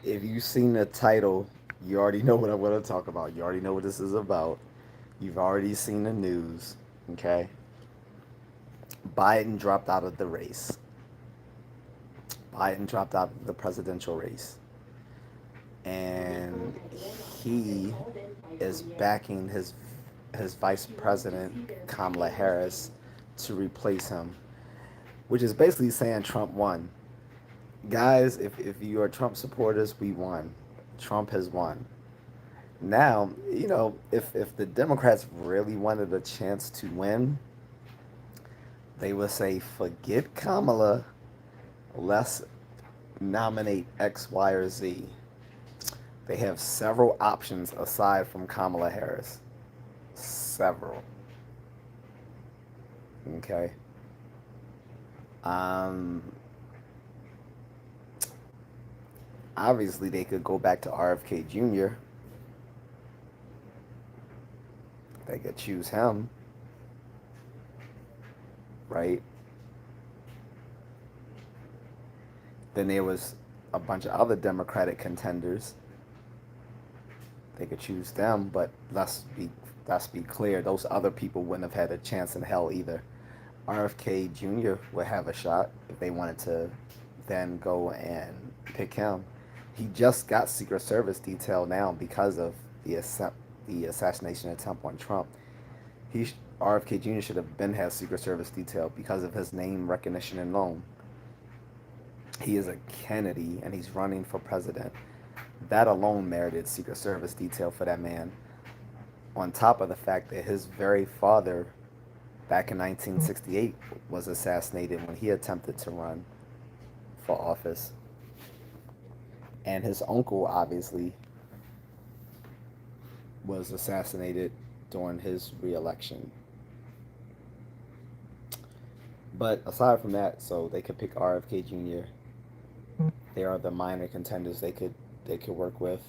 If you've seen the title, you already know what I'm going to talk about. You already know what this is about. You've already seen the news. Okay. Biden dropped out of the race. Biden dropped out of the presidential race. And he is backing his vice president, Kamala Harris, to replace him, which is basically saying Trump won. Guys, if you are Trump supporters, we won. Trump has won. Now, if the Democrats really wanted a chance to win, they would say, forget Kamala, let's nominate X, Y, or Z. They have several options aside from Kamala Harris. Several. Okay. Um, Obviously, they could go back to RFK Jr. They could choose him, right? Then there was a bunch of other Democratic contenders. They could choose them, but let's be clear, those other people wouldn't have had a chance in hell either. RFK Jr. would have a shot if they wanted to then go and pick him. He just got Secret Service detail now because of the assassination attempt on Trump. RFK Jr. should have been had Secret Service detail because of his name recognition alone. He is a Kennedy and he's running for president. That alone merited Secret Service detail for that man. On top of the fact that his very father, back in 1968, was assassinated when he attempted to run for office. And his uncle, obviously, was assassinated during his reelection. But aside from that, so they could pick RFK Jr. There are the minor contenders they could work with.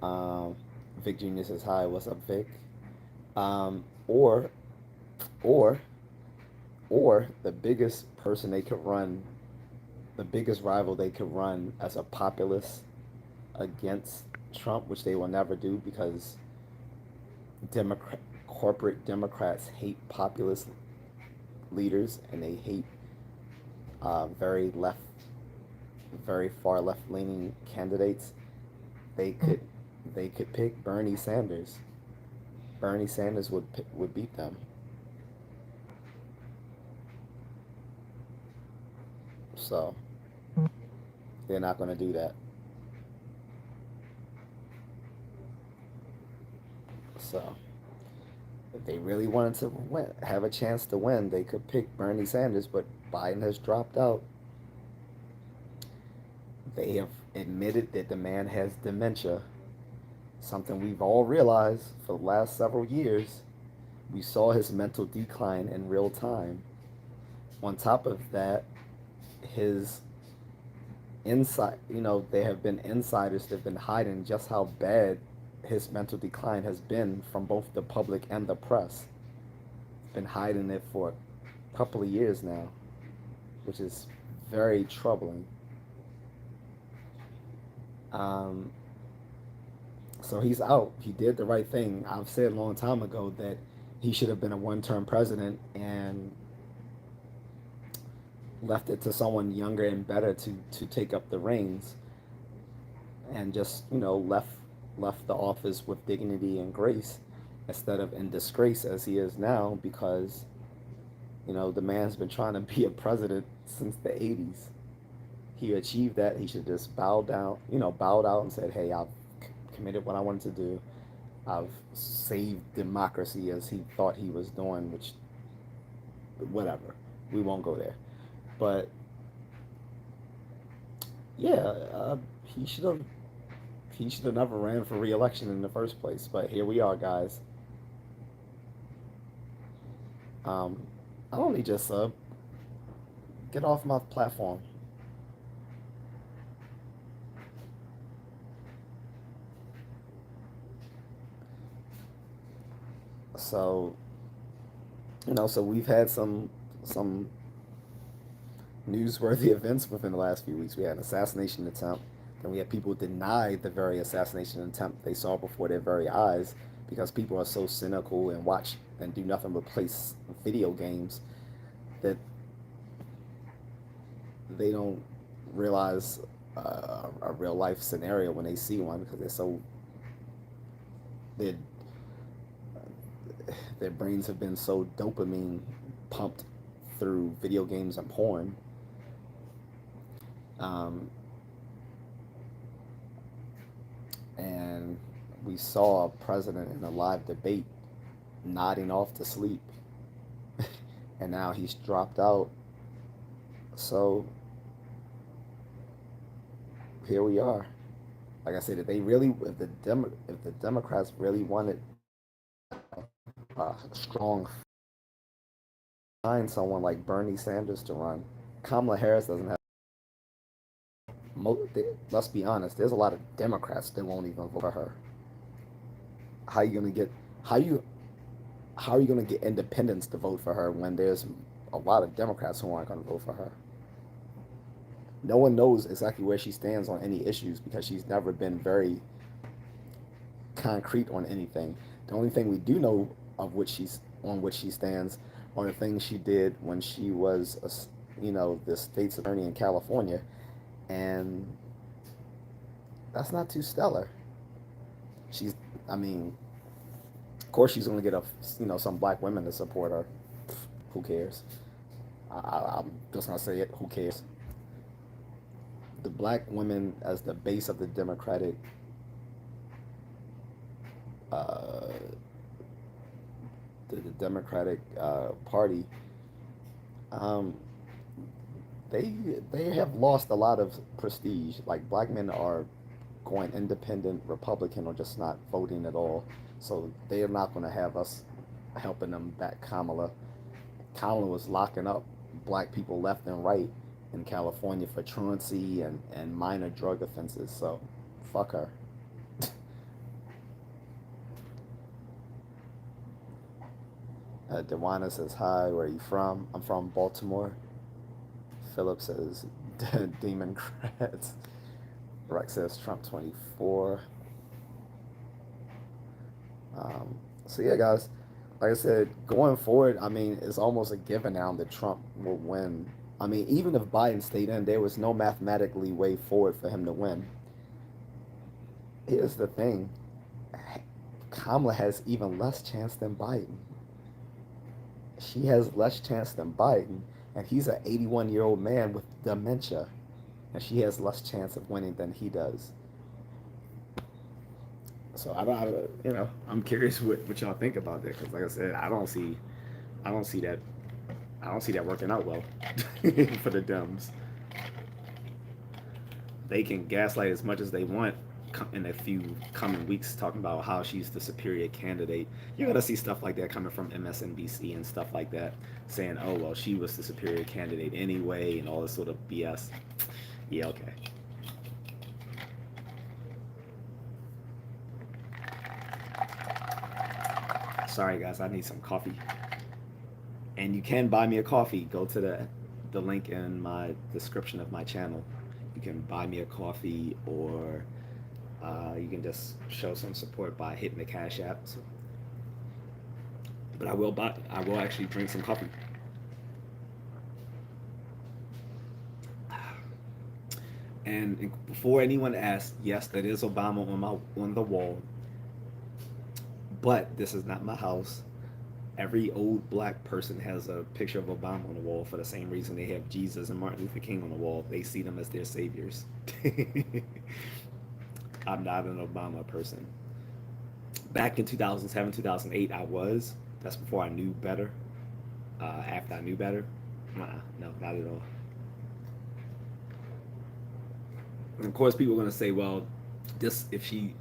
Um, Vic Jr. says hi. What's up, Vic? Um, or or or the biggest person they could run, the biggest rival they could run as a populist against Trump, which they will never do because corporate Democrats hate populist leaders and they hate very left, very far left leaning candidates. They could they could pick Bernie Sanders. Bernie Sanders would beat them. So they're not going to do that. So if they really wanted to win, have a chance to win, they could pick Bernie Sanders. But Biden has dropped out. They have admitted that the man has dementia, something we've all realized for the last several years. We saw his mental decline in real time. On top of that, his there have been insiders that have been hiding just how bad his mental decline has been from both the public and the press. Been hiding it for a couple of years now, which is very troubling. Um, so he's out. He did the right thing. I've said a long time ago that he should have been a one-term president and left it to someone younger and better to take up the reins and just left the office with dignity and grace instead of in disgrace as he is now because the man's been trying to be a president since the 80s. He achieved that. He should just bowed out and said, hey, I've committed what I wanted to do. I've saved democracy as he thought he was doing, which whatever, we won't go there. But yeah, he should have never ran for re-election in the first place. But here we are, guys. Um, I don't need your sub. Get off my platform. So so we've had some newsworthy events within the last few weeks. We had an assassination attempt, and we had people deny the very assassination attempt they saw before their very eyes because people are so cynical and watch and do nothing but play video games that they don't realize a real life scenario when they see one because their their brains have been so dopamine pumped through video games and porn. Um, and we saw a president in a live debate nodding off to sleep, and now he's dropped out. So here we are. Like I said, if the Democrats really wanted a strong, find someone like Bernie Sanders to run. Kamala Harris doesn't have. Let's be honest. There's a lot of Democrats that won't even vote for her. How you gonna get? How you? How are you gonna get independents to vote for her when there's a lot of Democrats who aren't gonna vote for her? No one knows exactly where she stands on any issues because she's never been very concrete on anything. The only thing we do know of which she stands on the things she did when she was the state's attorney in California, and that's not too stellar. She's I mean, of course she's going to get some black women to support her. Who cares? I'm just going to say it. Who cares? The black women as the base of the uh, Democratic Party, um, they they have lost a lot of prestige. Like black men are going independent, Republican, or just not voting at all. So they are not going to have us helping them back Kamala. Kamala was locking up black people left and right in California for truancy and minor drug offenses. So fuck her. Dewana says hi. Where are you from? I'm from Baltimore. Philip says Democrats. Rex says Trump 24. So yeah, guys. Like I said, going forward, I mean, it's almost a given now that Trump will win. I mean, even if Biden stayed in, there was no mathematically way forward for him to win. Here's the thing: Kamala has even less chance than Biden. She has less chance than Biden, and he's an 81-year-old man with dementia, and she has less chance of winning than he does. So I'm curious what y'all think about that because, like I said, I don't see that, I don't see that working out well for the Dems. They can gaslight as much as they want in a few coming weeks, talking about how she's the superior candidate. You're gonna see stuff like that coming from MSNBC and stuff like that, saying, "Oh well, she was the superior candidate anyway," and all this sort of BS. Yeah, okay. Sorry guys, I need some coffee. And you can buy me a coffee. Go to the link in my description of my channel. You can buy me a coffee, or you can just show some support by hitting the Cash App. So, but I will actually drink some coffee. And before anyone asks, yes, that is Obama on the wall, but this is not my house. Every old black person has a picture of Obama on the wall for the same reason they have Jesus and Martin Luther King on the wall. They see them as their saviors. I'm not an Obama person. Back in 2007, 2008, I was. That's before I knew better. After I knew better, no, not at all. And of course, people are going to say, well, this if she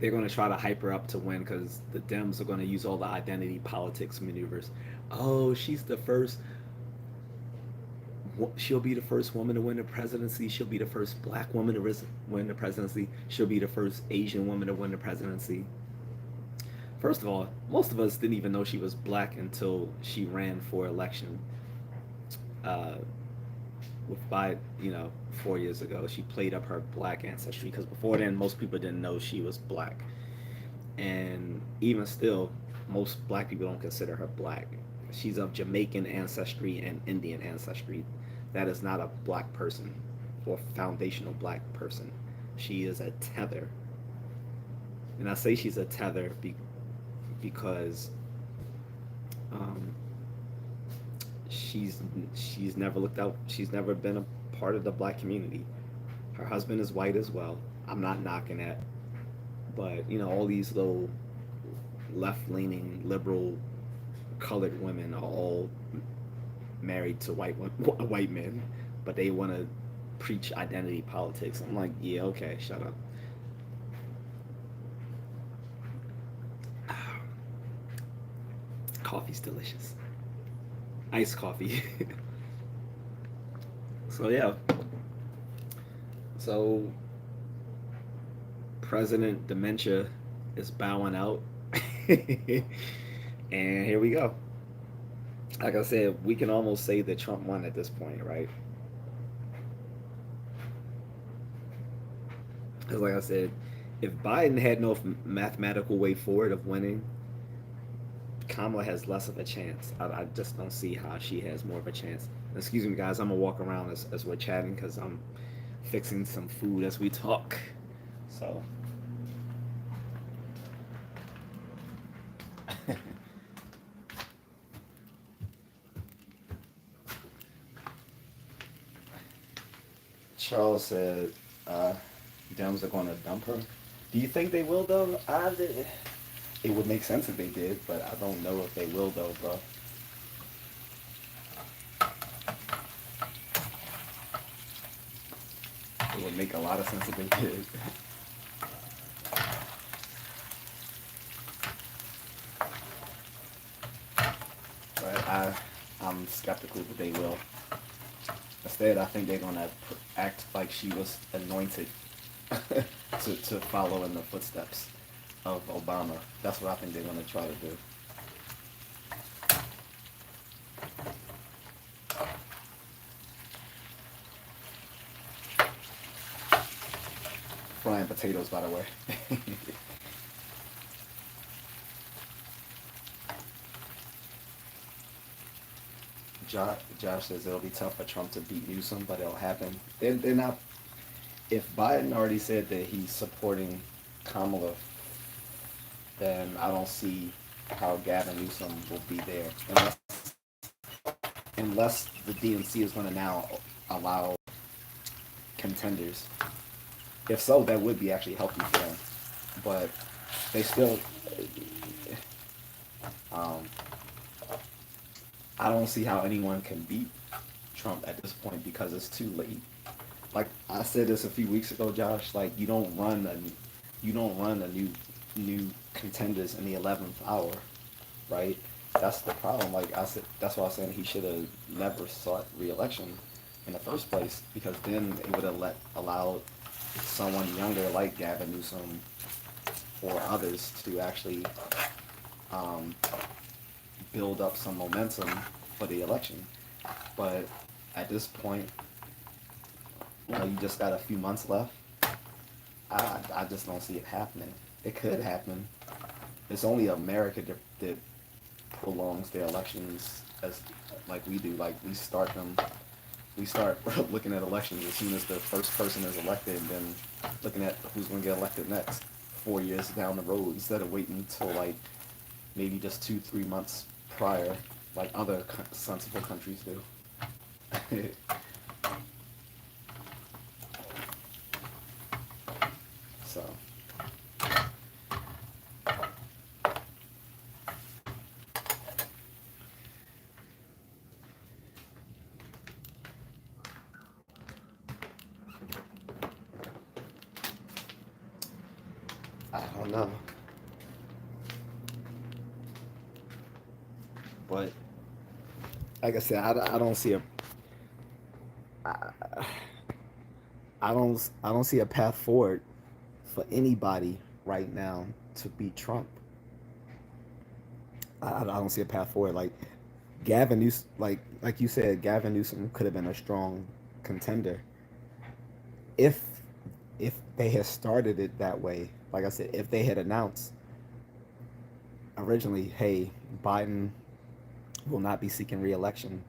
they're going to try to hype her up to win because the Dems are going to use all the identity politics maneuvers. Oh, she's the first. She'll be the first woman to win the presidency. She'll be the first black woman to win the presidency. She'll be the first Asian woman to win the presidency. First of all, most of us didn't even know she was black until she ran for election. Uh, with Biden, 4 years ago, she played up her black ancestry because before then, most people didn't know she was black, and even still, most black people don't consider her black. She's of Jamaican ancestry and Indian ancestry. That is not a black person or foundational black person. She is a tether, and I say she's a tether because um, she's she's never looked out. She's never been a part of the black community. Her husband is white as well. I'm not knocking that, but all these little left-leaning liberal colored women are all married to white men, but they want to preach identity politics. I'm like, yeah, okay, shut up. Coffee's delicious, iced coffee. So yeah, so President Dementia is bowing out, and here we go. Like I said, we can almost say that Trump won at this point, right? Because, like I said, if Biden had no mathematical way forward of winning, Kamala has less of a chance. I just don't see how she has more of a chance. Excuse me, guys. I'm gonna walk around as we're chatting because I'm fixing some food as we talk. So, Charles said Dems are going to dump her. Do you think they will though? It would make sense if they did, but I don't know if they will though, bro. It would make a lot of sense if they did. But I'm skeptical that they will. Instead, I think they're gonna act like she was anointed to follow in the footsteps of Obama. That's what I think they're gonna try to do. Frying potatoes, by the way. Josh says it'll be tough for Trump to beat Newsom, but it'll happen. They're not. If Biden already said that he's supporting Kamala, then I don't see how Gavin Newsom will be there unless the DNC is going to now allow contenders. If so, that would be actually healthy for them. But they still, um, I don't see how anyone can beat Trump at this point because it's too late. Like I said this a few weeks ago, Josh. Like you don't run a new contenders in the 11th hour, right? That's the problem. Like I said, that's why I was saying he should have never sought re-election in the first place because then it would have allowed someone younger like Gavin Newsom or others to actually um, build up some momentum for the election. But at this point, you just got a few months left. I just don't see it happening. It could happen. It's only America that prolongs their elections as like we do. Like we start looking at elections as soon as the first person is elected, and then looking at who's going to get elected next 4 years down the road instead of waiting until like maybe just 2-3 months prior, like other sensible countries do. So. I don't know, but like I said, I don't see a I, I don't see a path forward for anybody right now to beat Trump. I don't see a path forward. Like Gavin Newsom, like you said, Gavin Newsom could have been a strong contender. If if they had started it that way, like I said, if they had announced originally, hey, Biden will not be seeking re-election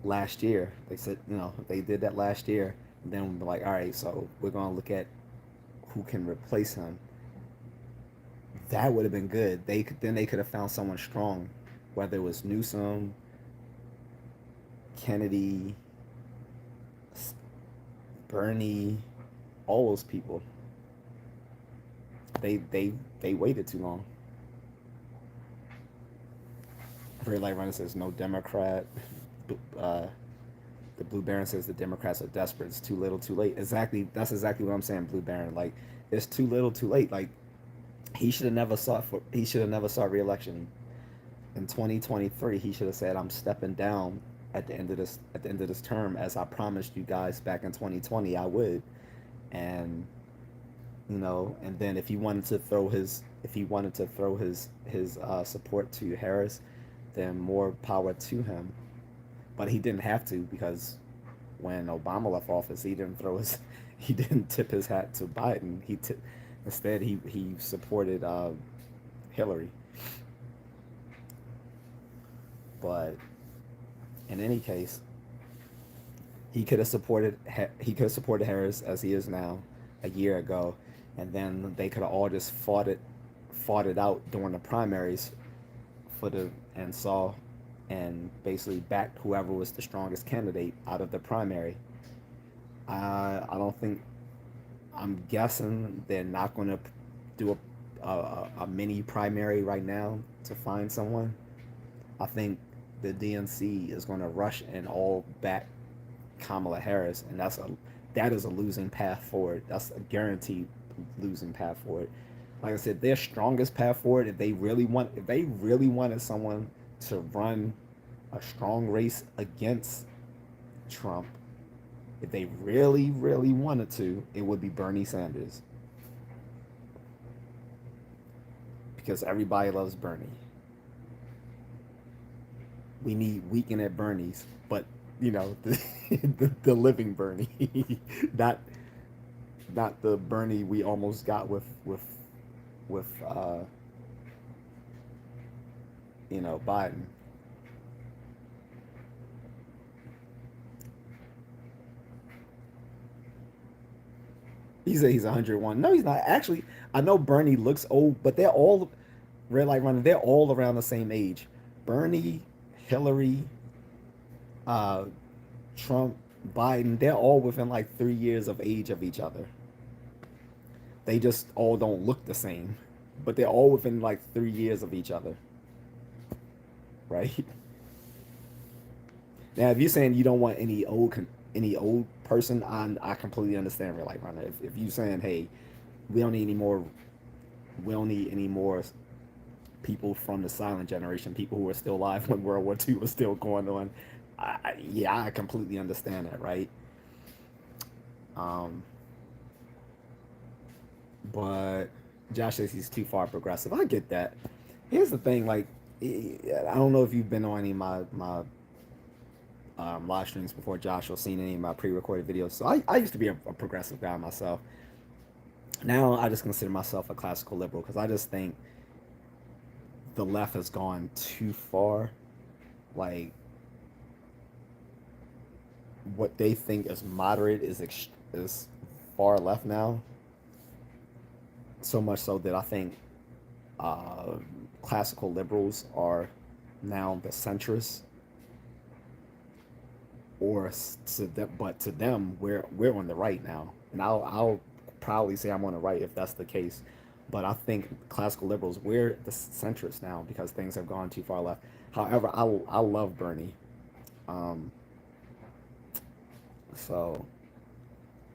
last year. They said, they did that last year. And then we're like, all right, so we're gonna look at who can replace him. That would have been good. They could have found someone strong, whether it was Newsom, Kennedy, Bernie, all those people. They waited too long. Red Light Runner says no Democrat. Uh, the Blue Baron says the Democrats are desperate. It's too little, too late. Exactly. That's exactly what I'm saying, Blue Baron. Like, it's too little, too late. Like, he should have never sought re-election in 2023. He should have said, I'm stepping down at the end of this term, as I promised you guys back in 2020 I would. And and then if he wanted to throw his support to Harris, then more power to him. But he didn't have to, because when Obama left office, he didn't tip his hat to Biden. Instead he supported Hillary. But in any case, he could have supported Harris as he is now a year ago, and then they could have all just fought it out during the primaries and basically backed whoever was the strongest candidate out of the primary. I don't think I'm guessing they're not going to do a mini primary right now to find someone. I think the DNC is going to rush and all back Kamala Harris, and that is a losing path forward. That's a guaranteed losing path forward. Like I said, their strongest path forward, if they really wanted someone to run a strong race against Trump, if they really, really wanted to, it would be Bernie Sanders. Because everybody loves Bernie. We need weekend at Bernie's, but the living Bernie, not the Bernie we almost got with Biden. He said he's 101. No, he's not. Actually, I know Bernie looks old, but they're all red light running. They're all around the same age. Bernie, Hillary, uh, Trump, Biden, they're all within like 3 years of age of each other. They just all don't look the same, but they're all within like 3 years of each other, right? Now, if you're saying you don't want any old person, I completely understand. Real life runner. If you're saying, hey, we don't need any more, we don't need any more people from the silent generation, people who were still alive when World War II was still going on. I completely understand that, right? Um, but Josh says he's too far progressive. I get that. Here's the thing, like, I don't know if you've been on any of my live streams before, Josh, or seen any of my pre-recorded videos. So I used to be a progressive guy myself. Now I just consider myself a classical liberal, because I just think the left has gone too far. Like, what they think is moderate is far left now. So much so that I think uh, classical liberals are now the centrists, or but to them, we're on the right now, and I'll proudly say I'm on the right if that's the case. But I think classical liberals, we're the centrists now, because things have gone too far left. However, I love Bernie. Um, so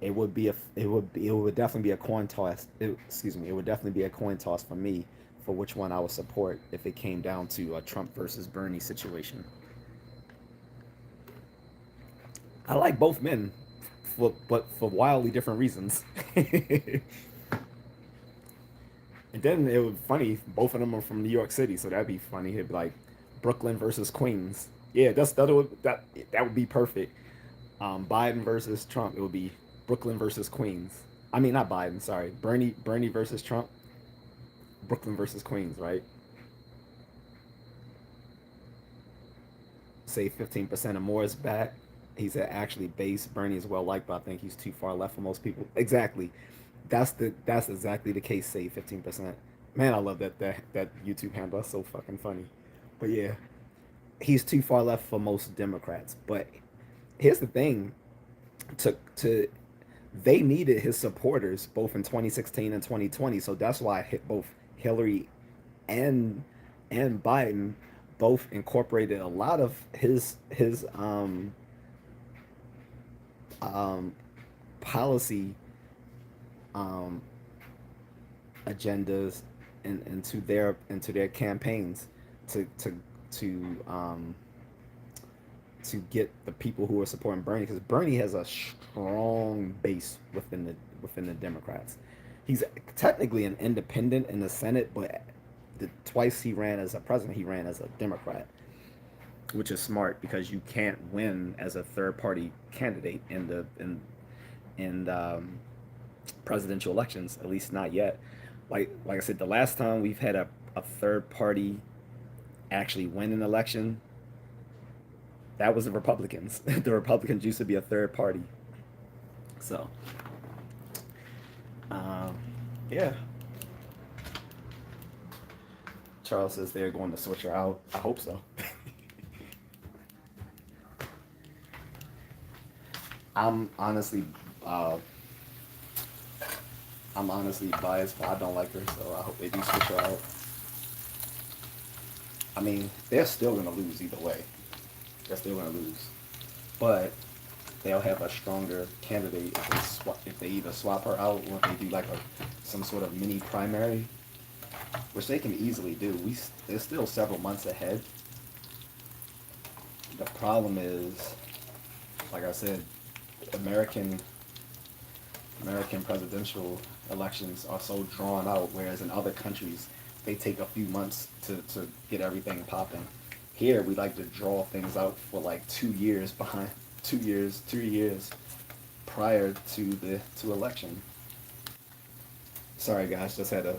it would definitely be a coin toss. It would definitely be a coin toss for me for which one I would support if it came down to a Trump versus Bernie situation. I like both men, but for wildly different reasons. And then it would be funny. Both of them are from New York City, so that'd be funny. It'd be like Brooklyn versus Queens. Yeah, that would be perfect. Biden versus Trump, it would be Brooklyn versus Queens. I mean, not Biden. Sorry, Bernie versus Trump. Brooklyn versus Queens, right? Say 15% or more is back. He's actually base. Bernie is well liked, but I think he's too far left for most people. Exactly. That's exactly the case. Say 15%. Man, I love that YouTube handle. That's so fucking funny. But yeah, he's too far left for most Democrats. But here's the thing: to they needed his supporters both in 2016 and 2020. So that's why both Hillary and Biden both incorporated a lot of his um, policy um, agendas into their campaigns to to to um, to get the people who are supporting Bernie, because Bernie has a strong base within the Democrats. He's technically an independent in the Senate, but the twice he ran as a president, he ran as a Democrat, which is smart because you can't win as a third party candidate in presidential elections, at least not yet. Like I said, the last time we've had a third party actually win an election, that was the Republicans. The Republicans used to be a third party. So, um, yeah. Charles says they're going to switch her out. I hope so. I'm honestly, uh, I'm honestly biased, but I don't like her, so I hope they do switch her out. I mean, they're still gonna lose either way. They're still gonna lose, but they'll have a stronger candidate if they either swap her out or if they do like some sort of mini primary, which they can easily do. There's still several months ahead. The problem is, like I said, American American presidential elections are so drawn out, whereas in other countries they take a few months to get everything popping. Here we like to draw things out for like 2 years behind, 2 years, 3 years prior to election. Sorry guys, just had a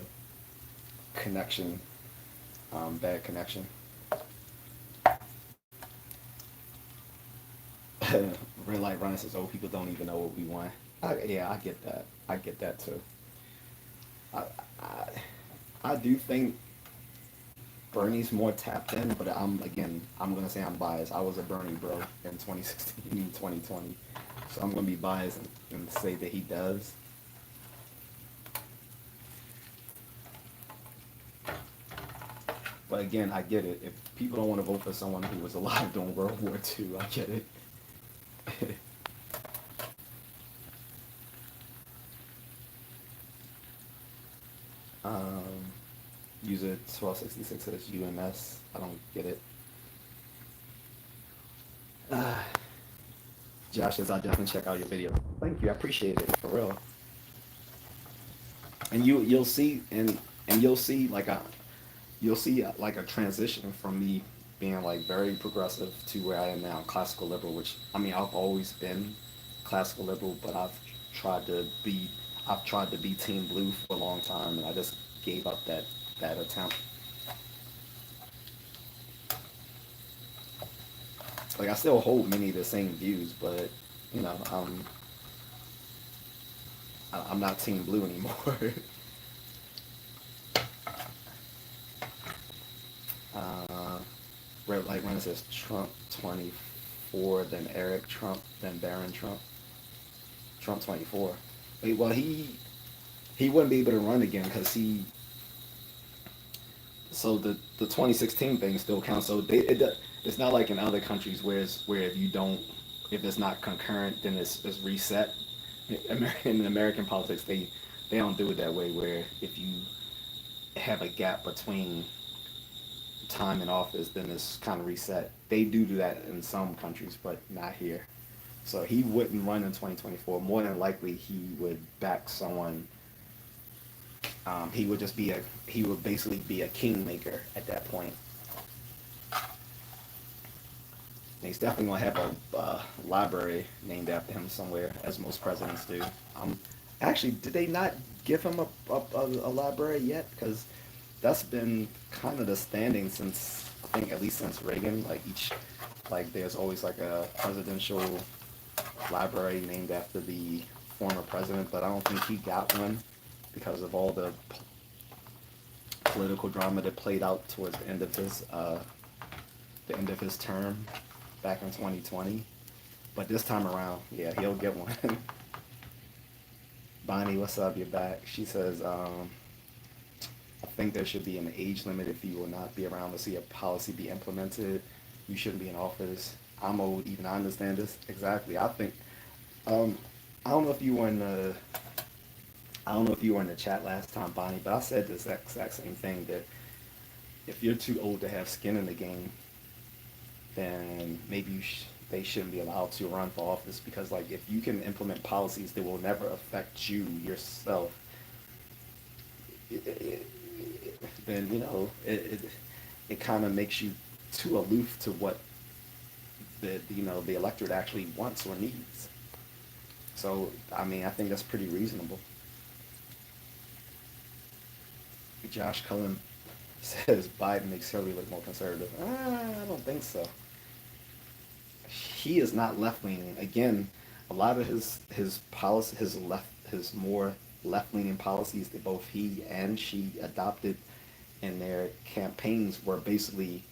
connection, bad connection. Red light running says, "Oh, people don't even know what we want." Yeah, I get that. I get that too. I, I I do think Bernie's more tapped in, but I'm gonna say I'm biased. I was a Bernie bro in 2016, 2020, so I'm gonna be biased and say that he does. But again, I get it. If people don't want to vote for someone who was alive during World War II, I get it. um, User 1266 says UMS. I don't get it. Uh, Josh says, I'll definitely check out your video. Thank you. I appreciate it, for real. And you'll see, and you'll see like a transition from me being like very progressive to where I am now, classical liberal, which I mean I've always been classical liberal, but tried to be I've tried to be team blue for a long time, and I just gave up that attempt. Like I still hold many of the same views, but you know, I'm not team blue anymore. uh, Red light when it says Trump 24, then Eric Trump, then Barron Trump. Trump 24. Well, he wouldn't be able to run again because so the 2016 thing still counts. So it's not like in other countries where if you don't, if it's not concurrent, then it's reset. In American politics, they don't do it that way. Where if you have a gap between time in office, then it's kind of reset. They do that in some countries, but not here. So he wouldn't run in 2024. More than likely, he would back someone. He would basically be a kingmaker at that point. He's definitely gonna have a library named after him somewhere, as most presidents do. Um, Actually, did they not give him a library yet? Because that's been kind of the standing since, I think, at least since Reagan. Like each, like there's always like a presidential library named after the former president, but I don't think he got one because of all the political drama that played out towards the end of his term back in 2020. But this time around, yeah, he'll get one. Bonnie, what's up? You're back. She says, I think there should be an age limit if you will not be around to see a policy be implemented. You shouldn't be in office. I'm old, even I understand this. Exactly. I think, um, I don't know if you were in the, I don't know if you were in the chat last time, Bonnie, but I said this exact same thing that if you're too old to have skin in the game, then maybe they shouldn't be allowed to run for office because, like, if you can implement policies that will never affect you yourself, then it kind of makes you too aloof to what the electorate actually wants or needs. So I mean, I think that's pretty reasonable. Josh Cullen says Biden makes Hillary look more conservative. I don't think so. He is not left leaning. Again, a lot of his policy, his more left leaning policies that both he and she adopted in their campaigns were basically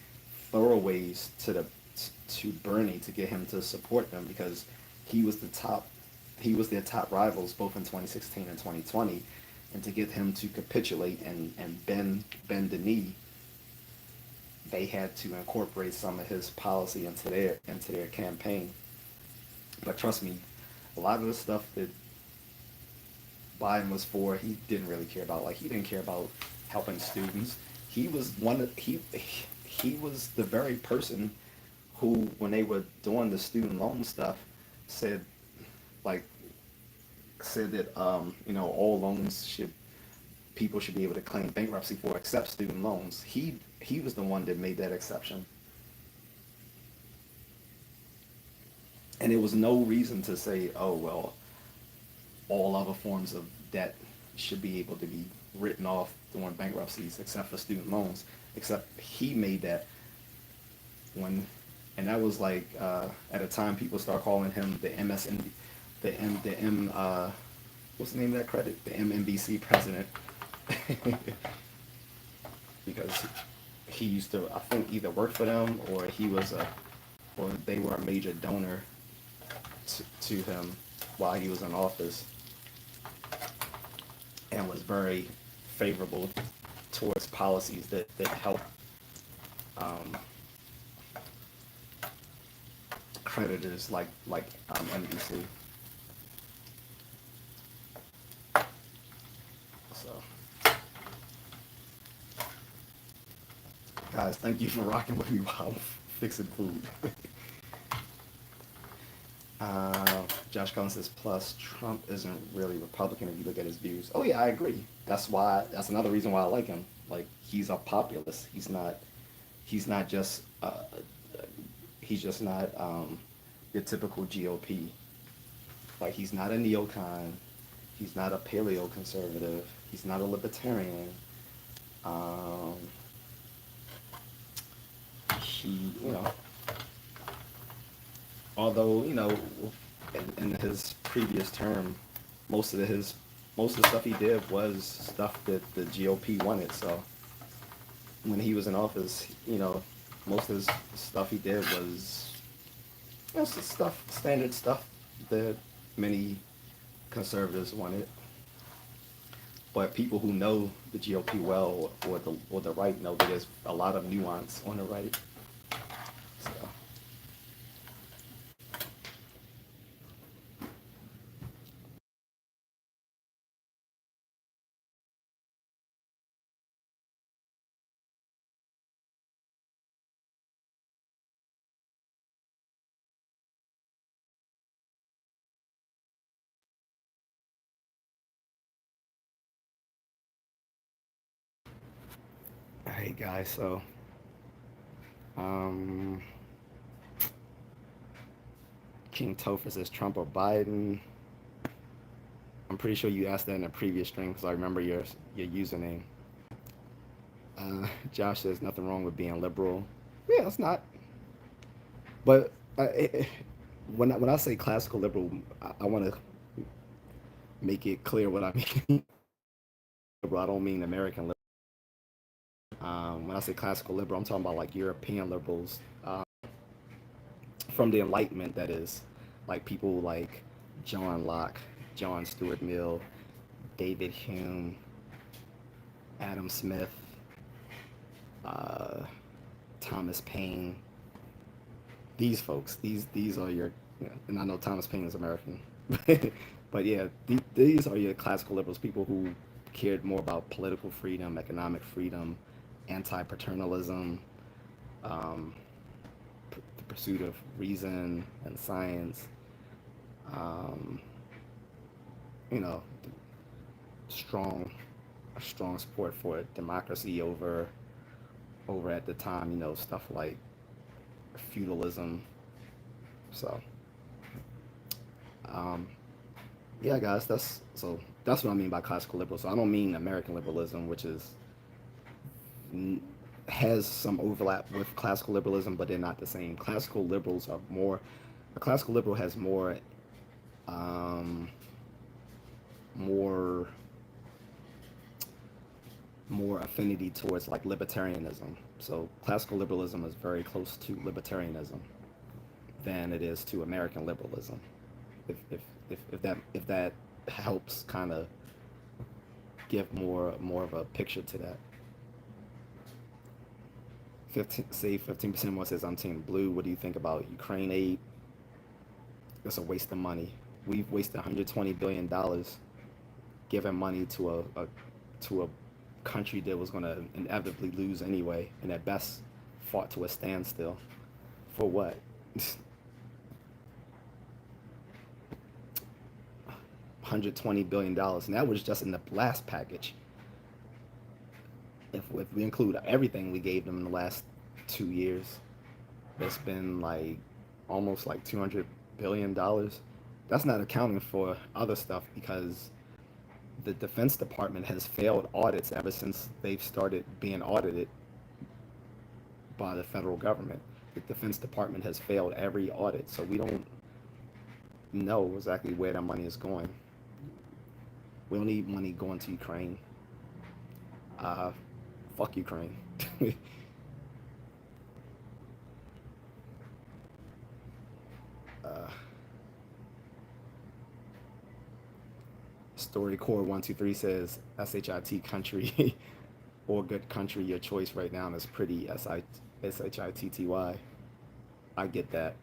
throwaways to Bernie to get him to support them because he was the top he was their top rivals both in 2016 and 2020, and to get him to capitulate and bend the knee, they had to incorporate some of his policy into their campaign. But trust me, a lot of the stuff that Biden was for, he didn't really care about. Like he didn't care about helping students. He was one of he was the very person who, when they were doing the student loan stuff, said like said that all loans should people should be able to claim bankruptcy for except student loans. He was the one that made that exception, and there was no reason to say, oh well, all other forms of debt should be able to be written off during bankruptcies except for student loans. Except he made that when, and that was like at a time people start calling him the MSN, the M what's the name of that credit? The MNBC president, because he used to, I think, either work for them or or they were a major donor to him while he was in office, and was very favorable towards policies that help um, creditors like NBC. So, guys, thank you for rocking with me while I'm fixing food. Josh Collins says, plus, Trump isn't really Republican if you look at his views. Oh, yeah, I agree. That's another reason why I like him. Like, he's a populist. He's not just, he's just not your typical GOP. Like, he's not a neocon. He's not a paleo conservative. He's not a libertarian. Um, he, although in his previous term, most of his most of the stuff he did was stuff that the GOP wanted. So when he was in office, most of his stuff he did was standard stuff that many conservatives wanted. But people who know the GOP well or the right know that there's a lot of nuance on the right. So. Hey guys, so um, King Topher says Trump or Biden. I'm pretty sure you asked that in a previous stream because I remember your username. Josh says nothing wrong with being liberal. Yeah, it's not. But when I say classical liberal, I want to make it clear what I mean. Liberal, I don't mean American liberal. When I say classical liberal, I'm talking about like European liberals from the Enlightenment. That is, like people like John Locke, John Stuart Mill, David Hume, Adam Smith, uh, Thomas Paine. These folks, these are your, and I know Thomas Paine is American, but yeah, these are your classical liberals, people who cared more about political freedom, economic freedom, anti-paternalism, um, the pursuit of reason and science, um, you know, strong, strong support for democracy over at the time, stuff like feudalism. So, um, yeah, guys, that's what I mean by classical liberal. So I don't mean American liberalism, which has some overlap with classical liberalism, but they're not the same. Classical liberals are more. A classical liberal has um, more more affinity towards like libertarianism. So classical liberalism is very close to libertarianism than it is to American liberalism. If if if that helps kind of give more of a picture to that. 15% more says I'm team blue. What do you think about Ukraine aid? It's a waste of money. We've wasted $120 billion giving money to a country that was going to inevitably lose anyway, and at best fought to a standstill. For what? $120 billion, and that was just in the last package. If we include everything we gave them in the last 2 years, that's been like almost like $200 billion. That's not accounting for other stuff because the Defense Department has failed audits ever since they've started being audited by the federal government. The Defense Department has failed every audit, so we don't know exactly where that money is going. We don't need money going to Ukraine. Uh, Fuck Ukraine. uh, StoryCore123 says SHIT country or good country. Your choice right now is pretty SHITTY. I get that.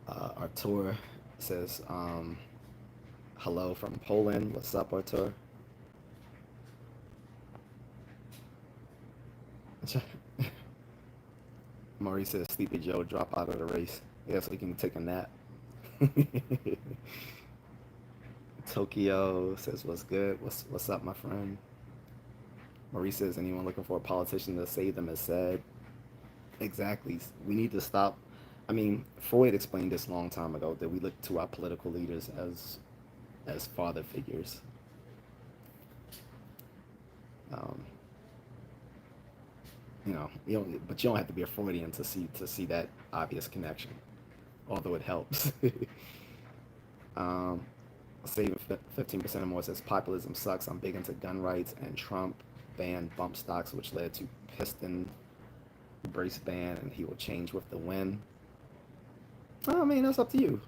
Artur says hello from Poland. What's up, Artur? Maurice says Sleepy Joe drop out of the race. Yeah, so he can take a nap. Tokyo says what's good. What's up, my friend? Maurice says anyone looking for a politician to save them is sad. Exactly. We need to stop. I mean, Freud explained this a long time ago that we look to our political leaders as father figures. Um, but you don't have to be a Freudian to see that obvious connection, although it helps. Saving 15% or more says populism sucks. I'm big into gun rights, and Trump banned bump stocks, which led to piston brace ban, and he will change with the win. I mean, that's up to you.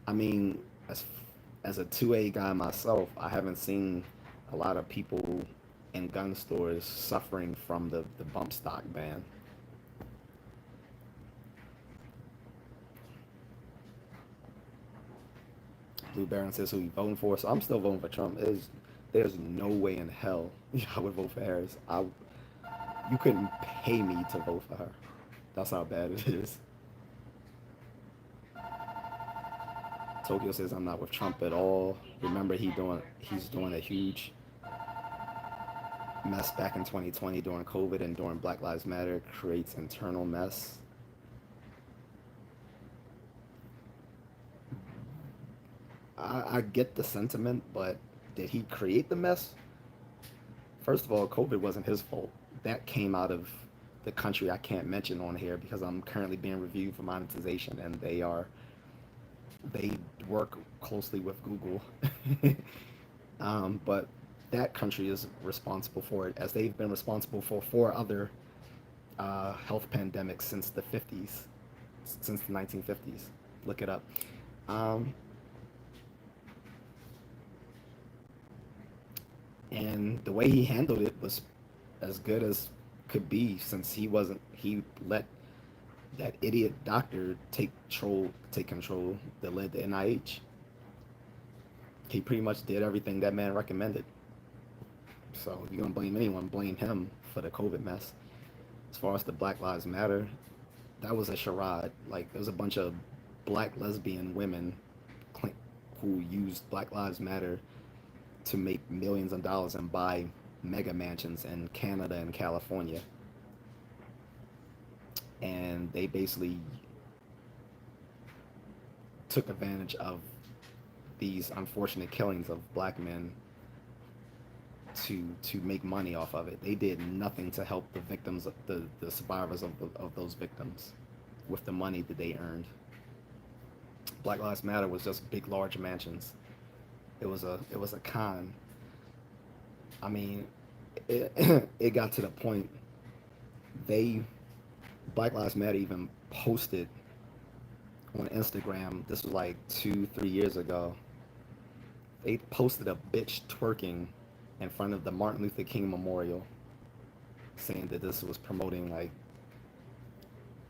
I mean, as a 2A guy myself, I haven't seen a lot of people in gun stores suffering from the bump stock ban. Blue Baron says who you voting for, so I'm still voting for Trump. There's no way in hell I would vote for Harris. You couldn't pay me to vote for her. That's how bad it is. Tokyo says I'm not with Trump at all. Remember he's doing a huge mess back in 2020 during COVID and during Black Lives Matter, creates internal mess. I get the sentiment, but did he create the mess? First of all, COVID wasn't his fault. That came out of the country I can't mention on here because I'm currently being reviewed for monetization, and they work closely with Google. But that country is responsible for it, as they've been responsible for four other health pandemics since the 50s, since the 1950s. Look it up. Um, and the way he handled it was as good as could be, since he let that idiot doctor take control that led to NIH. He pretty much did everything that man recommended. So if you're gonna blame anyone, blame him for the COVID mess. As far as the Black Lives Matter, that was a charade. Like, there was a bunch of black lesbian women who used Black Lives Matter to make millions of dollars and buy mega mansions in Canada and California. And they basically took advantage of these unfortunate killings of black men to make money off of it. They did nothing to help the victims, the survivors of those victims, with the money that they earned. Black Lives Matter was just big, large mansions. It was a con. I mean, it, it got to the point they Black Lives Matter even posted on Instagram. This was like 2, 3 years ago. They posted a bitch twerking in front of the Martin Luther King Memorial, saying that this was promoting like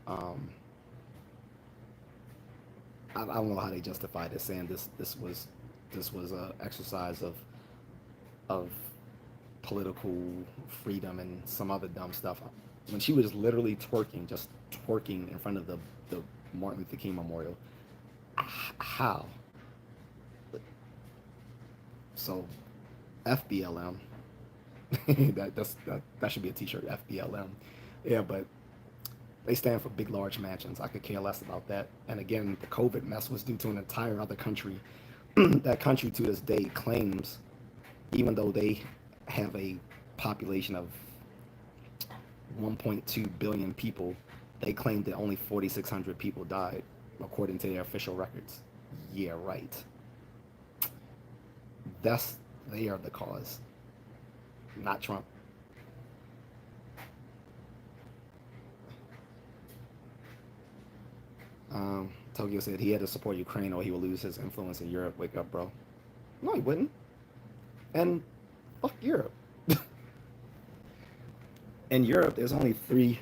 um, I don't know how they justified it, saying this was a exercise of political freedom and some other dumb stuff. When she was literally twerking, just twerking in front of the Martin Luther King Memorial. How? So, FBLM. That should be a T-shirt. FBLM. Yeah, but they stand for big, large mansions. I could care less about that. And again, the COVID mess was due to an entire other country. That country to this day claims, even though they have a population of 1.2 billion people, they claim that only 4,600 people died, according to their official records. Yeah, right. That's They are the cause, not Trump. Tokyo said he had to support Ukraine or he will lose his influence in Europe. Wake up, bro. No, he wouldn't. And fuck Europe. In Europe, there's only three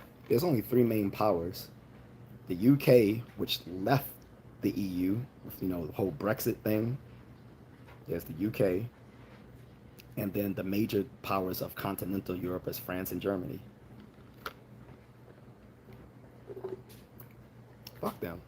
main powers: the UK, which left the EU with the whole Brexit thing. There's the UK, and then the major powers of continental Europe is France and Germany. Fuck them.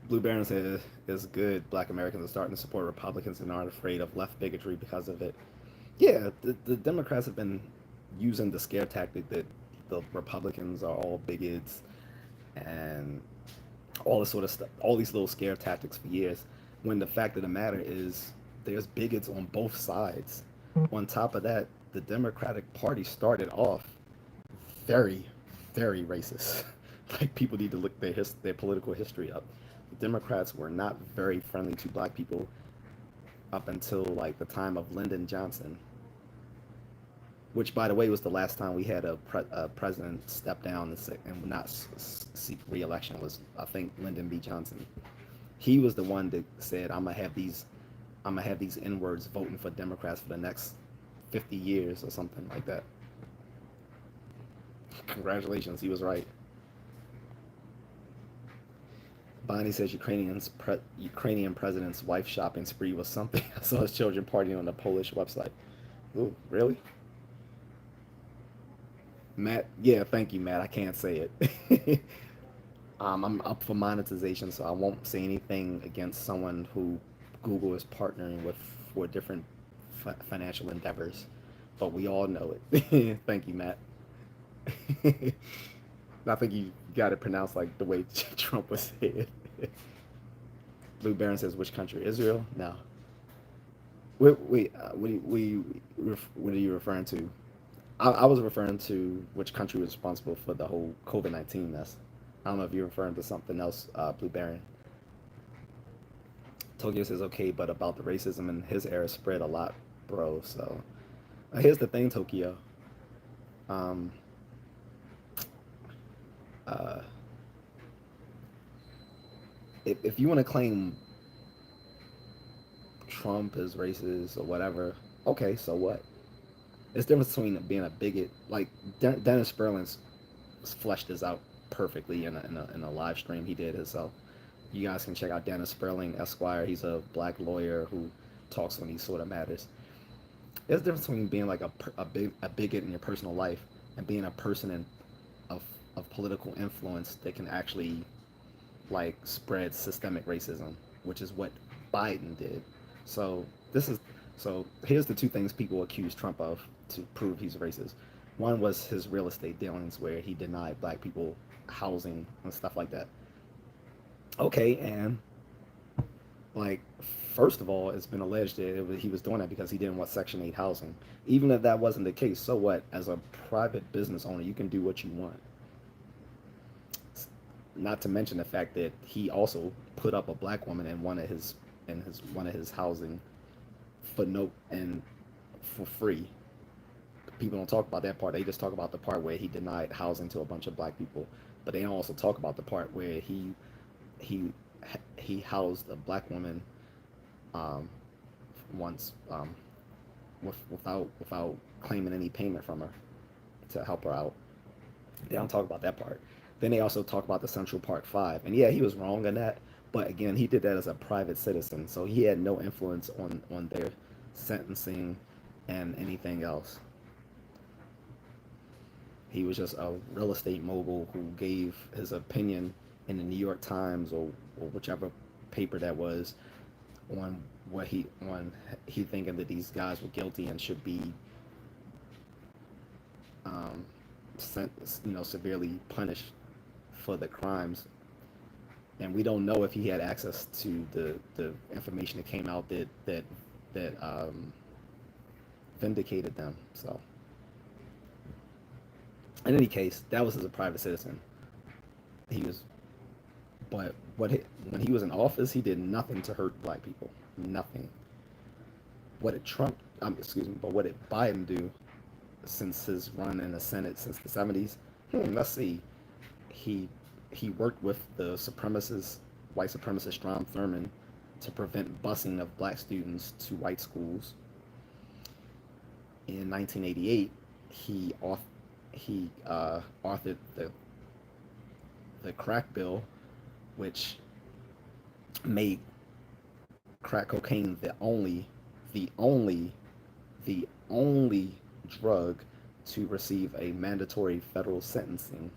Blue Baron says it's good. Black Americans are starting to support Republicans and aren't afraid of left bigotry because of it. Yeah, the Democrats have been using the scare tactic that the Republicans are all bigots and all this sort of stuff, all these little scare tactics for years. When the fact of the matter is, there's bigots on both sides. On top of that, the Democratic Party started off very, very racist. Like, people need to look their political history up. The Democrats were not very friendly to black people up until like the time of Lyndon Johnson, which, by the way, was the last time we had a president step down and not seek re-election. Was, I think, Lyndon B. Johnson. He was the one that said, I'm gonna have these N-words voting for Democrats for the next 50 years or something like that. Congratulations, he was right. Bonnie says Ukrainian president's wife shopping spree was something. I saw his children partying on a Polish website. Ooh, really? Matt, yeah, thank you, Matt. I can't say it. I'm up for monetization, so I won't say anything against someone who Google is partnering with for different financial endeavors. But we all know it. Thank you, Matt. I think you got it pronounced like the way Trump was said. Blue Baron says, which country? Israel? No. What are you referring to? I was referring to which country was responsible for the whole COVID-19 mess. I don't know if you're referring to something else, Blue Baron. Tokyo says, okay, but about the racism in his era spread a lot, bro. So here's the thing, Tokyo. Um, uh, if you want to claim Trump is racist or whatever, okay, so what? It's the difference between being a bigot. Like Dennis Sperling's fleshed this out perfectly in a live stream he did himself. You guys can check out Dennis Sperling Esquire. He's a black lawyer who talks on these sort of matters. There's a difference between being like a bigot in your personal life and being a person of of political influence that can actually like spread systemic racism, which is what Biden did. So this is so here's the two things people accuse Trump of to prove he's racist. One was his real estate dealings where he denied black people housing and stuff like that. Okay, and like first of all, it's been alleged that he was doing that because he didn't want Section 8 housing. Even if that wasn't the case, so what? As a private business owner, you can do what you want. Not to mention the fact that he also put up a black woman in one of his housing for no and for free. People don't talk about that part. They just talk about the part where he denied housing to a bunch of black people, but they don't also talk about the part where he he housed a black woman um, once without claiming any payment from her to help her out. They don't talk about that part. Then they also talk about the Central Park Five, and yeah, he was wrong in that. But again, he did that as a private citizen, so he had no influence on their sentencing and anything else. He was just a real estate mogul who gave his opinion in the New York Times or whichever paper that was on what he thinking that these guys were guilty and should be um, sent, severely punished for the crimes. And we don't know if he had access to the information that came out that vindicated them. So in any case, that was as a private citizen. He was, but when he was in office, he did nothing to hurt black people. Nothing. What did Trump? Excuse me. But what did Biden do since his run in the Senate since the '70s? Let's see. He he worked with the supremacist, white supremacist Strom Thurmond to prevent busing of black students to white schools. In 1988, he authored the crack bill, which made crack cocaine the only, the only drug to receive a mandatory federal sentencing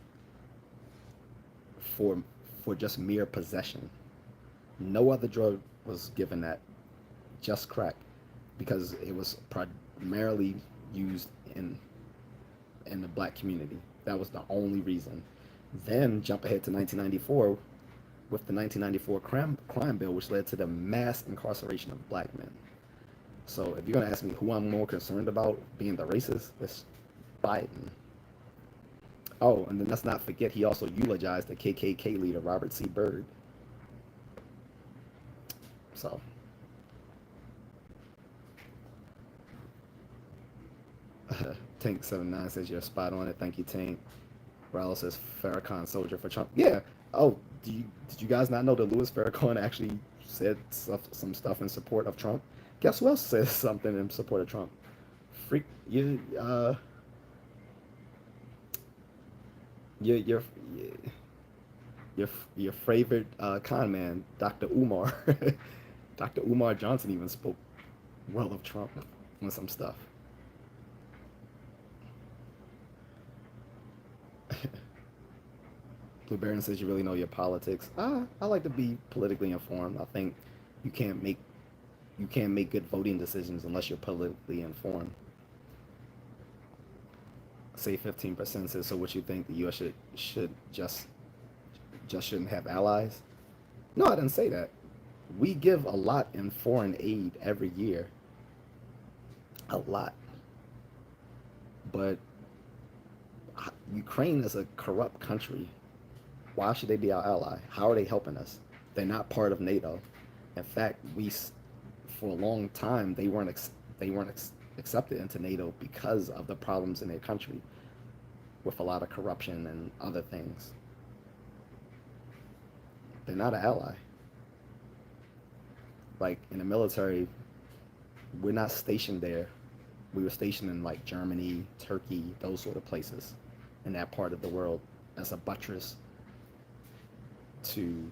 for for just mere possession. No other drug was given that, just crack, because it was primarily used in the black community. That was the only reason. Then jump ahead to 1994 with the 1994 crime bill, which led to the mass incarceration of black men. So if you're going to ask me who I'm more concerned about being the racist, it's Biden. Oh, and then let's not forget he also eulogized the KKK leader Robert C. Byrd. So Tank79 says you're spot on it. Thank you, Tank. Raul says Farrakhan soldier for Trump. Yeah. Oh, did you guys not know that Louis Farrakhan actually said some stuff in support of Trump? Guess who else says something in support of Trump? Freak you. Your your your your favorite con man, Dr. Umar. Dr. Umar Johnson even spoke well of Trump on some stuff. Blue Baron says you really know your politics. I like to be politically informed. I think you can't make you can't make good voting decisions unless you're politically informed. say 15% says, so what you think the U.S. should just shouldn't have allies? No, I didn't say that. We give a lot in foreign aid every year, a lot. But Ukraine is a corrupt country. Why should they be our ally? How are they helping us? They're not part of NATO. In fact, for a long time they weren't accepted into NATO because of the problems in their country with a lot of corruption and other things. They're not an ally. Like in the military, we're not stationed there. We were stationed in like Germany, Turkey, those sort of places in that part of the world as a buttress to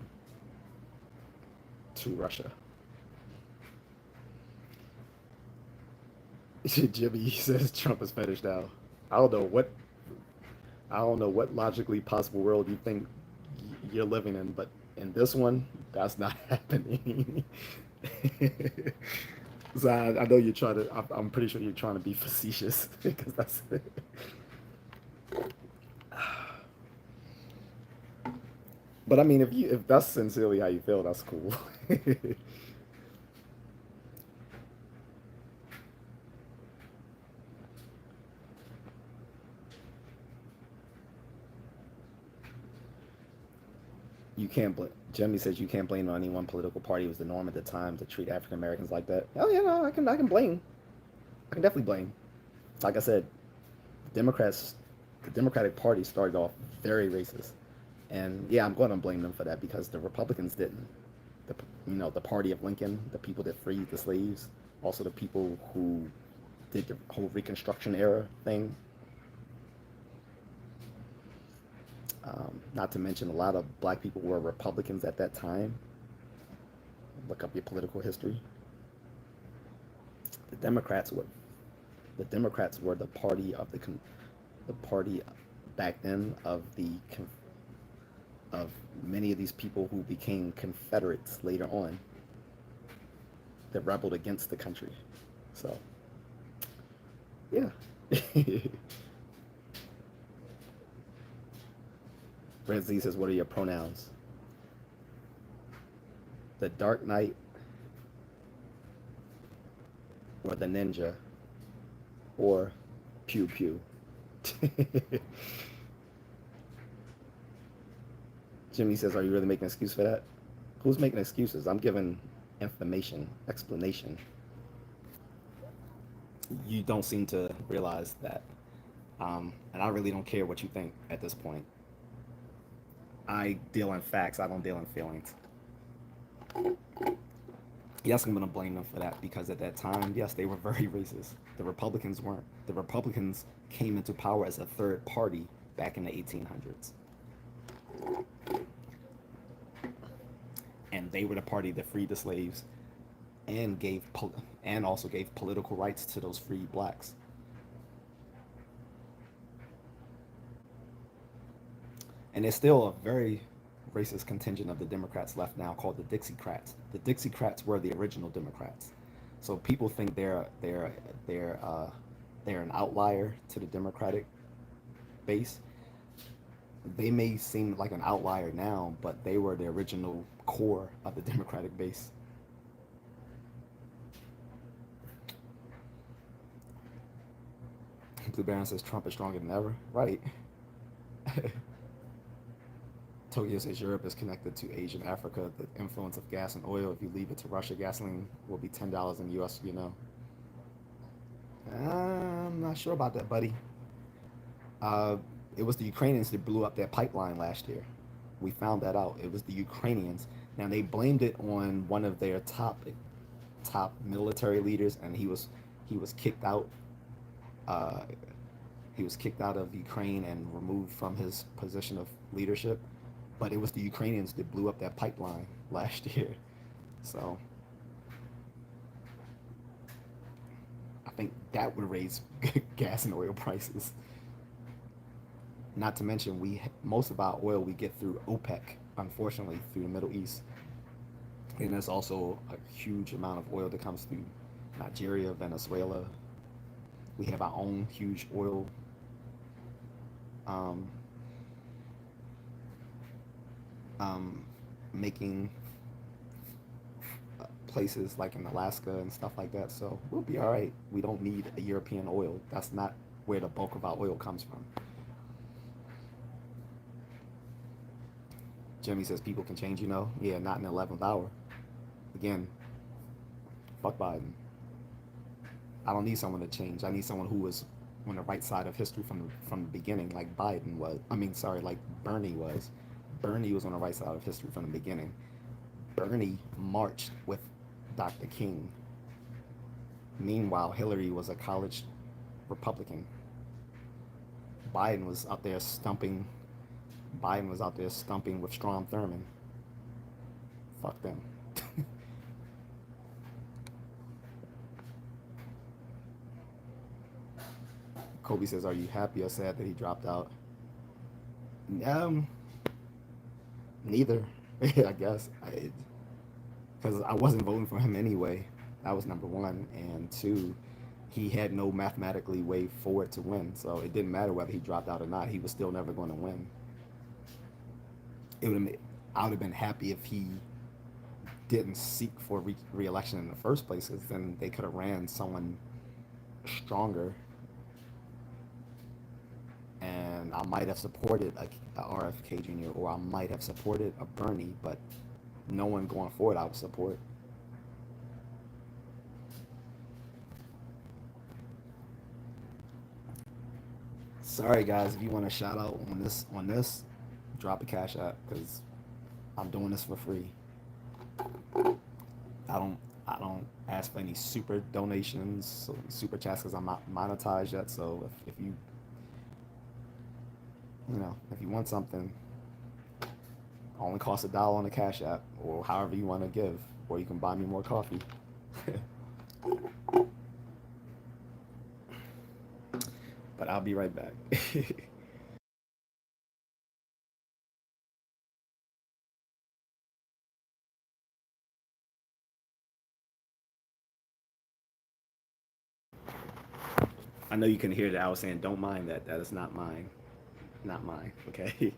Russia. Jimmy says Trump is fetish now. I don't know what I don't know what logically possible world you think you're living in, but in this one, that's not happening. So I know you're trying to. I'm pretty sure you're trying to be facetious because that's. But I mean, if that's sincerely how you feel, that's cool. You can't blame. Jimmy says you can't blame on any one political party. It was the norm at the time to treat African Americans like that. Oh yeah, no, I can blame. I can definitely blame. Like I said, Democrats, the Democratic Party started off very racist, and yeah, I'm going to blame them for that because the Republicans didn't. The the party of Lincoln, the people that freed the slaves, also the people who did the whole Reconstruction era thing. Not to mention a lot of black people were Republicans at that time. Look up your political history. The Democrats were the Democrats were the party of the party back then of of many of these people who became Confederates later on that rebelled against the country. So yeah. Red Z says, what are your pronouns? The Dark Knight or the Ninja or Pew Pew. Jimmy says, are you really making an excuse for that? Who's making excuses? I'm giving information, explanation. You don't seem to realize that. And I really don't care what you think at this point. I deal in facts, I don't deal in feelings. Yes, I'm going to blame them for that because at that time, yes, they were very racist. The Republicans weren't. The Republicans came into power as a third party back in the 1800s. And they were the party that freed the slaves and also gave political rights to those freed blacks. And there's still a very racist contingent of the Democrats left now called the Dixiecrats. The Dixiecrats were the original Democrats. So people think they're an outlier to the Democratic base. They may seem like an outlier now, but they were the original core of the Democratic base. Blue Baron says Trump is stronger than ever. Right. Tokyo says Europe is connected to Asia and Africa. The influence of gas and oil. If you leave it to Russia, gasoline will be $10 in the U.S. I'm not sure about that, buddy. It was the Ukrainians that blew up that pipeline last year. We found that out. It was the Ukrainians. Now they blamed it on one of their top military leaders, and he was kicked out. He was kicked out of Ukraine and removed from his position of leadership. But it was the Ukrainians that blew up that pipeline last year. So I think that would raise gas and oil prices. Not to mention, most of our oil we get through OPEC, unfortunately, through the Middle East. And there's also a huge amount of oil that comes through Nigeria, Venezuela. We have our own huge oil um, um, making places like in Alaska and stuff like that. So we'll be all right. We don't need a European oil. That's not where the bulk of our oil comes from. Jimmy says people can change, you know. Yeah, not in the 11th hour. Again, fuck Biden. I don't need someone to change. I need someone who was on the right side of history from the beginning, like Biden was. I mean, sorry, like Bernie was. Bernie was on the right side of history from the beginning. Bernie marched with Dr. King. Meanwhile, Hillary was a college Republican. Biden was out there stumping. Biden was out there stumping with Strom Thurmond. Fuck them. Kobe says, "Are you happy or sad that he dropped out?" Um, neither. I guess because I wasn't voting for him anyway. That was number one, and two, he had no mathematically way forward to win. So it didn't matter whether he dropped out or not. He was still never going to win. It would have. I would have been happy if he didn't seek for re-election in the first place, because then they could have ran someone stronger, and I might have supported a RFK Jr. or I might have supported a Bernie, but no one going forward I would support. Sorry guys, if you want a shout out on this, drop a cash app because I'm doing this for free. I don't ask for any super donations, super chats because I'm not monetized yet. So if if you want something, only costs $1 on the cash app or however you want to give, or you can buy me more coffee. But I'll be right back. I know you can hear that I was saying don't mind that. That is not mine. Not mine. Okay.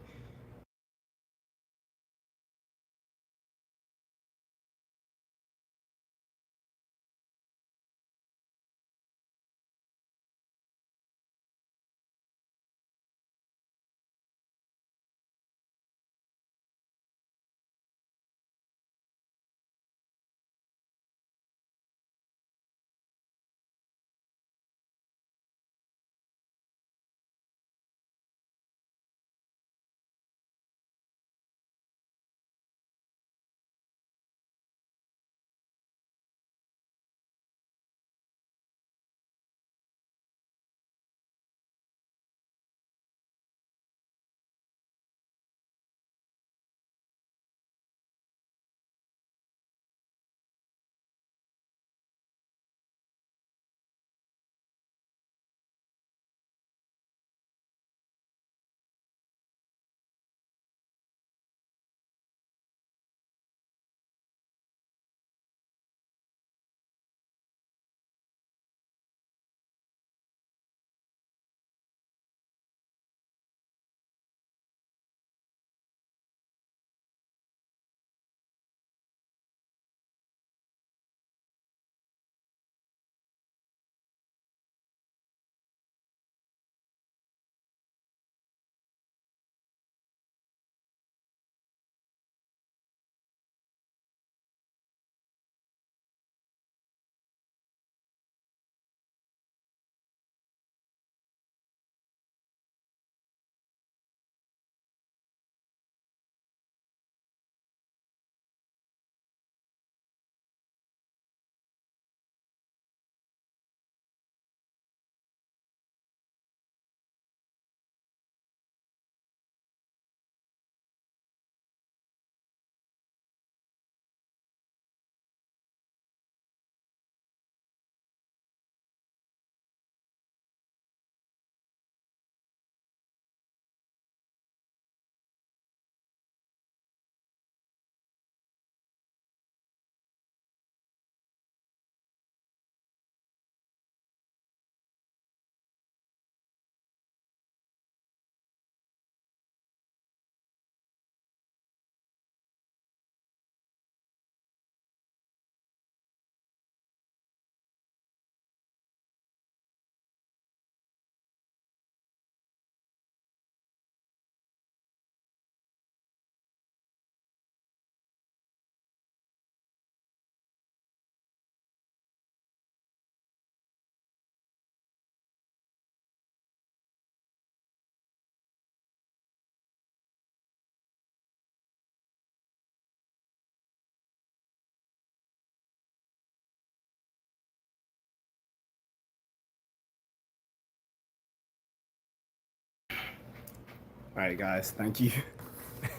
All right, guys. Thank you.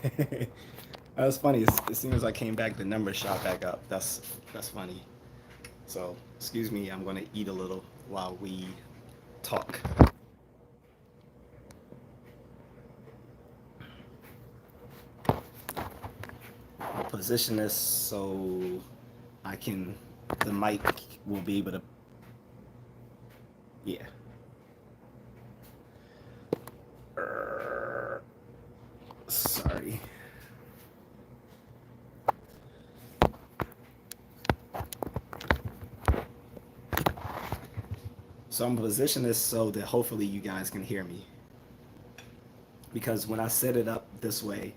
That was funny. As soon as I came back, the numbers shot back up. That's funny. So excuse me. I'm gonna eat a little while we talk. I'll position this so I can. The mic will be able to. Yeah. Sorry. So I'm positioning this so that hopefully you guys can hear me. Because when I set it up this way,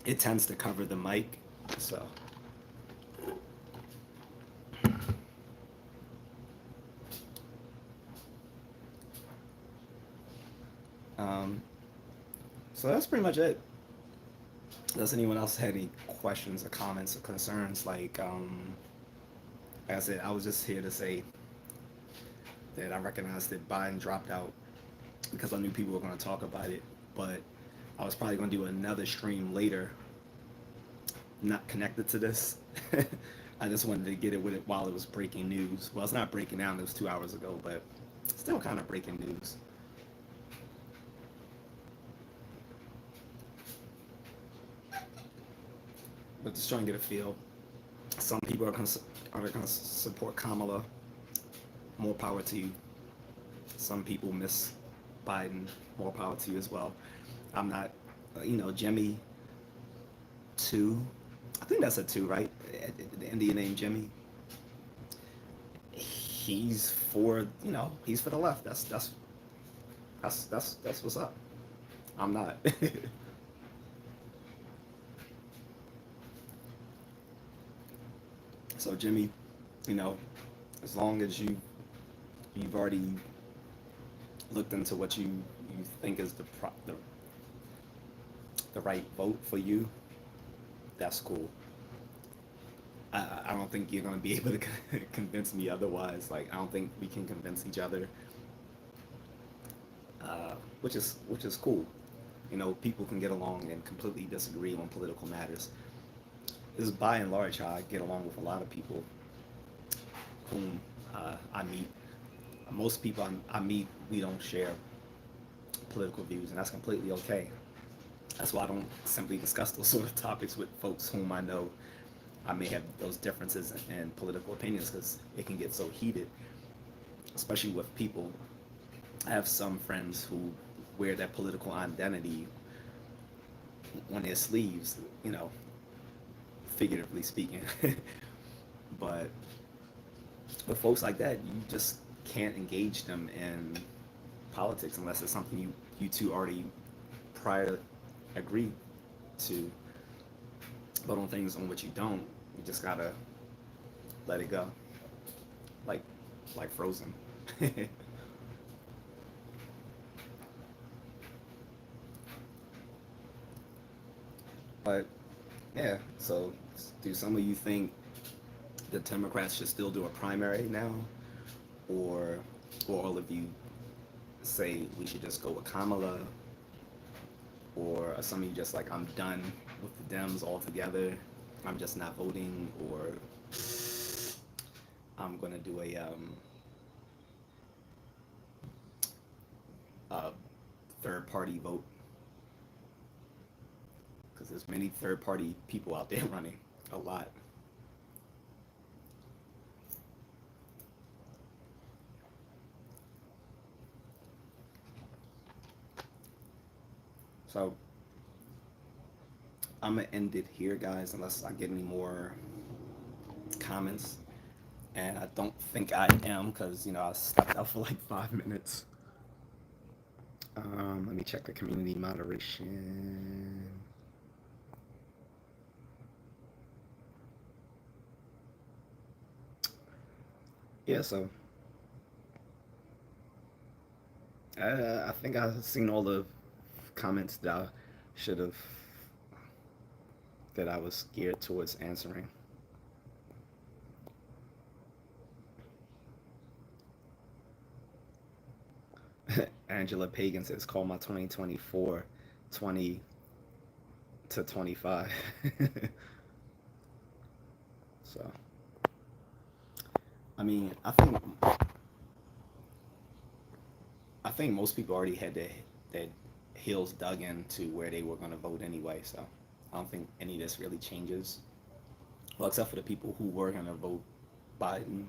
it tends to cover the mic. So um, so that's pretty much it. Does anyone else have any questions or comments or concerns? Like I said, I was just here to say that I recognized that Biden dropped out because I knew people were going to talk about it, but I was probably going to do another stream later, not connected to this. I just wanted to get it with it while it was breaking news. Well, it's not breaking now, it was 2 hours ago, but still kind of breaking news. But just trying to get a feel. Some people are going to support Kamala. More power to you. Some people miss Biden. More power to you as well. I'm not, Jimmy 2. I think that's a 2, right? The Indian name Jimmy. He's for, he's for the left. That's what's up. I'm not. So Jimmy, as long as you've already looked into what you think is the right vote for you, that's cool. I don't think you're gonna be able to convince me otherwise. Like I don't think we can convince each other, which is cool. People can get along and completely disagree on political matters. This is by and large how I get along with a lot of people whom I meet. Most people I meet, we don't share political views, and that's completely okay. That's why I don't simply discuss those sort of topics with folks whom I know I may have those differences in political opinions, because it can get so heated, especially with people. I have some friends who wear their political identity on their sleeves, figuratively speaking. But with folks like that, you just can't engage them in politics unless it's something you two already prior agree to. But on things on which you don't, you just gotta let it go, like Frozen. But yeah, so do some of you think the Democrats should still do a primary now, or all of you say we should just go with Kamala, or are some of you just like, I'm done with the Dems altogether, I'm just not voting, or I'm gonna do a third party vote, because there's many third party people out there running, a lot. So I'm gonna end it here, guys, unless I get any more comments. And I don't think I am, because I stepped out for like 5 minutes. Let me check the community moderation. Yeah, so I think I've seen all the comments that I should have, that I was geared towards answering. Angela Pagan says, call my 2024 20 to 25. So, I mean, I think most people already had their heels dug into where they were going to vote anyway. So, I don't think any of this really changes. Well, except for the people who were going to vote Biden.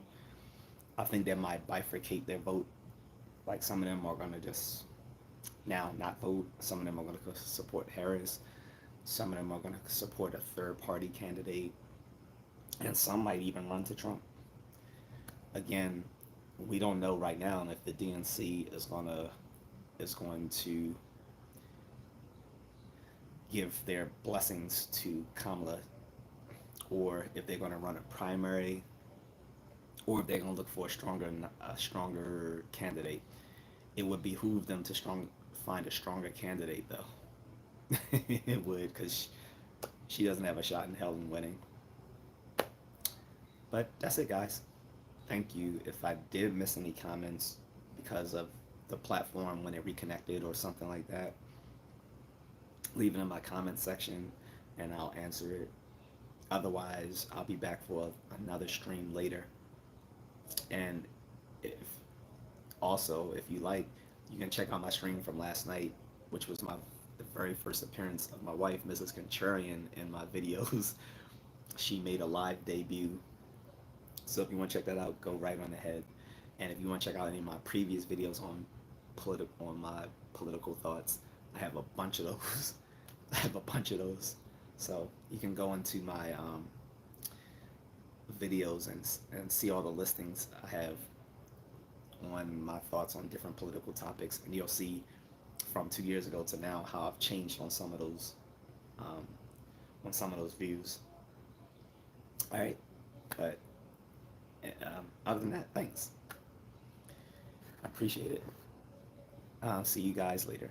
I think they might bifurcate their vote. Like some of them are going to just now not vote. Some of them are going to support Harris. Some of them are going to support a third party candidate. And some might even run to Trump. Again, we don't know right now if the DNC is going to give their blessings to Kamala, or if they're going to run a primary, or if they're going to look for a stronger candidate. It would behoove them to find a stronger candidate, though. It would, because she doesn't have a shot in hell in winning. But that's it, guys. Thank you. If I did miss any comments because of the platform when it reconnected or something like that, leave it in my comment section and I'll answer it. Otherwise, I'll be back for another stream later. And if if you like, you can check out my stream from last night, which was the very first appearance of my wife, Mrs. Contrarian, in my videos. She made a live debut. So if you want to check that out, go right on ahead. And if you want to check out any of my previous videos on my political thoughts, I have a bunch of those. I have a bunch of those. So you can go into my videos and see all the listings I have on my thoughts on different political topics, and you'll see from 2 years ago to now how I've changed um, on some of those views. All right, but other than that, thanks. I appreciate it. I'll see you guys later.